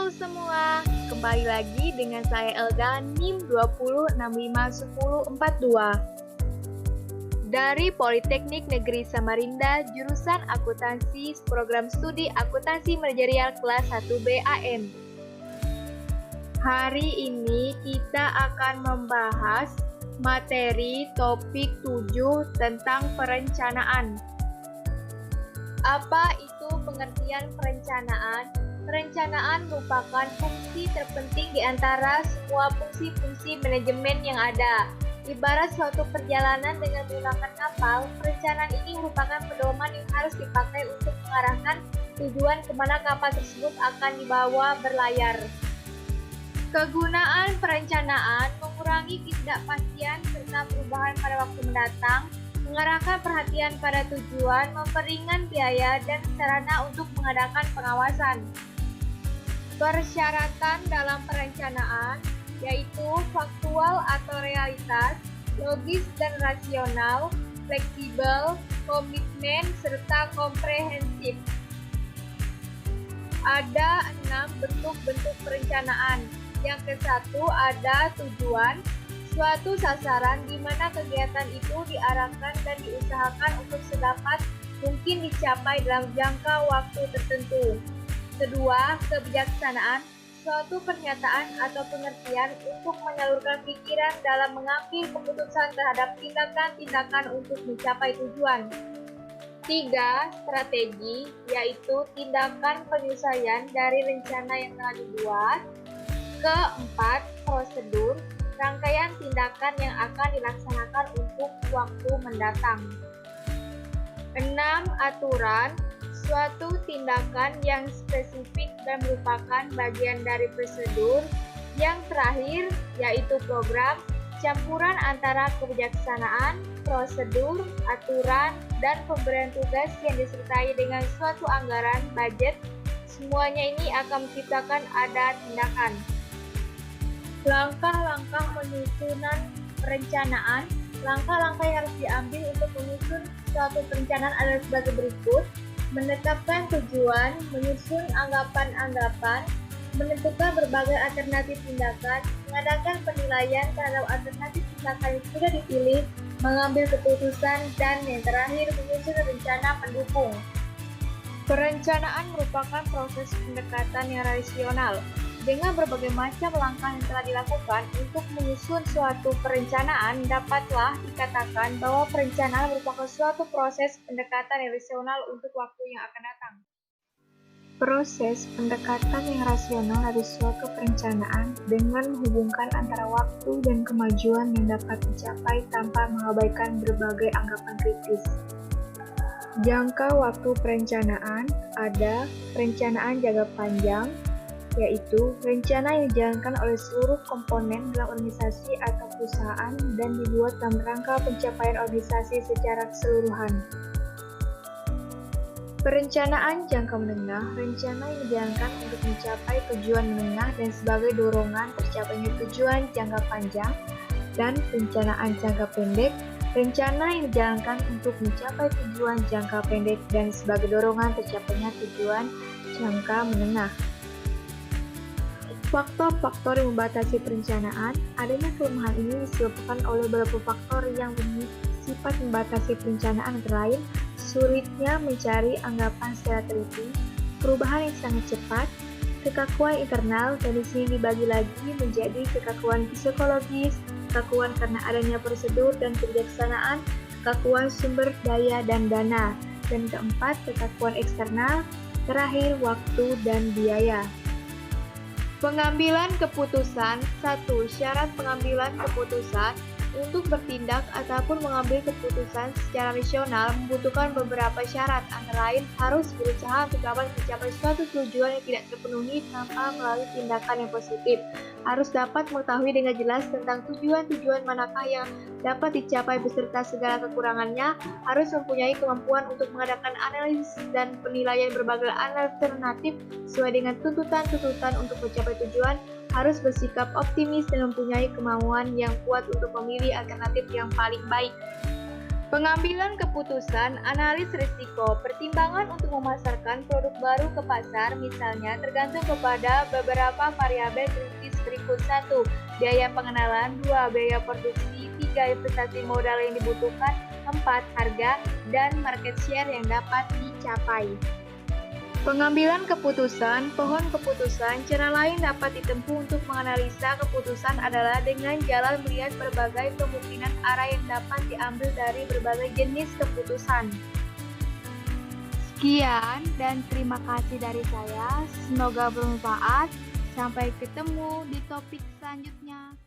Halo semua, kembali lagi dengan saya Elda NIM 20651042 dari Politeknik Negeri Samarinda, jurusan Akuntansi, program studi Akuntansi Manajerial kelas 1B AM. Hari ini kita akan membahas materi topik 7 tentang perencanaan. Apa itu pengertian perencanaan? Perencanaan merupakan fungsi terpenting di antara semua fungsi-fungsi manajemen yang ada. Ibarat suatu perjalanan dengan menggunakan kapal, perencanaan ini merupakan pedoman yang harus dipakai untuk mengarahkan tujuan kemana kapal tersebut akan dibawa berlayar. Kegunaan perencanaan mengurangi ketidakpastian serta perubahan pada waktu mendatang, mengarahkan perhatian pada tujuan, memperingan biaya dan sarana untuk mengadakan pengawasan. Persyaratan dalam perencanaan yaitu faktual atau realitas, logis dan rasional, fleksibel, komitmen, serta komprehensif. Ada 6 bentuk-bentuk perencanaan. Yang ke-1 ada tujuan, suatu sasaran di mana kegiatan itu diarahkan dan diusahakan untuk sedapat mungkin dicapai dalam jangka waktu tertentu. Kedua, kebijaksanaan, suatu pernyataan atau pengertian untuk menyalurkan pikiran dalam mengambil keputusan terhadap tindakan-tindakan untuk mencapai tujuan. 3. Strategi, yaitu tindakan penyelesaian dari rencana yang telah dibuat. Keempat, prosedur, rangkaian tindakan yang akan dilaksanakan untuk waktu mendatang. 6. Aturan, suatu tindakan yang spesifik dan merupakan bagian dari prosedur. Yang terakhir, yaitu program, campuran antara kebijaksanaan, prosedur, aturan, dan pemberian tugas yang disertai dengan suatu anggaran, budget. Semuanya ini akan menciptakan ada tindakan. Langkah-langkah penyusunan perencanaan. Langkah-langkah yang harus diambil untuk menyusun suatu perencanaan adalah sebagai berikut: menetapkan tujuan, menyusun anggapan-anggapan, menentukan berbagai alternatif tindakan, mengadakan penilaian terhadap alternatif tindakan yang sudah dipilih, mengambil keputusan, dan yang terakhir menyusun rencana pendukung. Perencanaan merupakan proses pendekatan yang rasional. Dengan berbagai macam langkah yang telah dilakukan untuk menyusun suatu perencanaan, dapatlah dikatakan bahwa perencanaan merupakan suatu proses pendekatan yang rasional untuk waktu yang akan datang. Proses pendekatan yang rasional dari suatu perencanaan dengan menghubungkan antara waktu dan kemajuan yang dapat dicapai tanpa mengabaikan berbagai anggapan kritis. Jangka waktu perencanaan ada perencanaan jangka panjang, yaitu rencana yang dijalankan oleh seluruh komponen dalam organisasi atau perusahaan dan dibuat dalam rangka pencapaian organisasi secara keseluruhan. Perencanaan jangka menengah, rencana yang dijalankan untuk mencapai tujuan menengah dan sebagai dorongan tercapainya tujuan jangka panjang. Dan perencanaan jangka pendek, rencana yang dijalankan untuk mencapai tujuan jangka pendek dan sebagai dorongan tercapainya tujuan jangka menengah. Faktor-faktor yang membatasi perencanaan. Adanya kelemahan ini disebabkan oleh beberapa faktor yang bersifat membatasi perencanaan, antara lain sulitnya mencari anggapan secara teliti, perubahan yang sangat cepat, kekakuan internal, dan di sini dibagi lagi menjadi kekakuan psikologis, kekakuan karena adanya prosedur dan kebijaksanaan, kekakuan sumber daya dan dana, dan keempat kekakuan eksternal, terakhir waktu dan biaya. Pengambilan keputusan. 1. Syarat pengambilan keputusan. Untuk bertindak ataupun mengambil keputusan secara rasional membutuhkan beberapa syarat, antara lain harus berusaha untuk dapat mencapai suatu tujuan yang tidak terpenuhi tanpa melalui tindakan yang positif, harus dapat mengetahui dengan jelas tentang tujuan-tujuan manakah yang dapat dicapai beserta segala kekurangannya, harus mempunyai kemampuan untuk mengadakan analisis dan penilaian berbagai alternatif sesuai dengan tuntutan-tuntutan untuk mencapai tujuan, harus bersikap optimis dan mempunyai kemauan yang kuat untuk memilih alternatif yang paling baik. Pengambilan keputusan, analis risiko, pertimbangan untuk memasarkan produk baru ke pasar misalnya tergantung kepada beberapa variabel kritis berikut: 1. Biaya pengenalan, 2. Biaya produksi, 3. Investasi modal yang dibutuhkan, 4. Harga dan market share yang dapat dicapai. Pengambilan keputusan, pohon keputusan. Cara lain dapat ditempuh untuk menganalisa keputusan adalah dengan jalan melihat berbagai kemungkinan arah yang dapat diambil dari berbagai jenis keputusan. Sekian dan terima kasih dari saya. Semoga bermanfaat. Sampai ketemu di topik selanjutnya.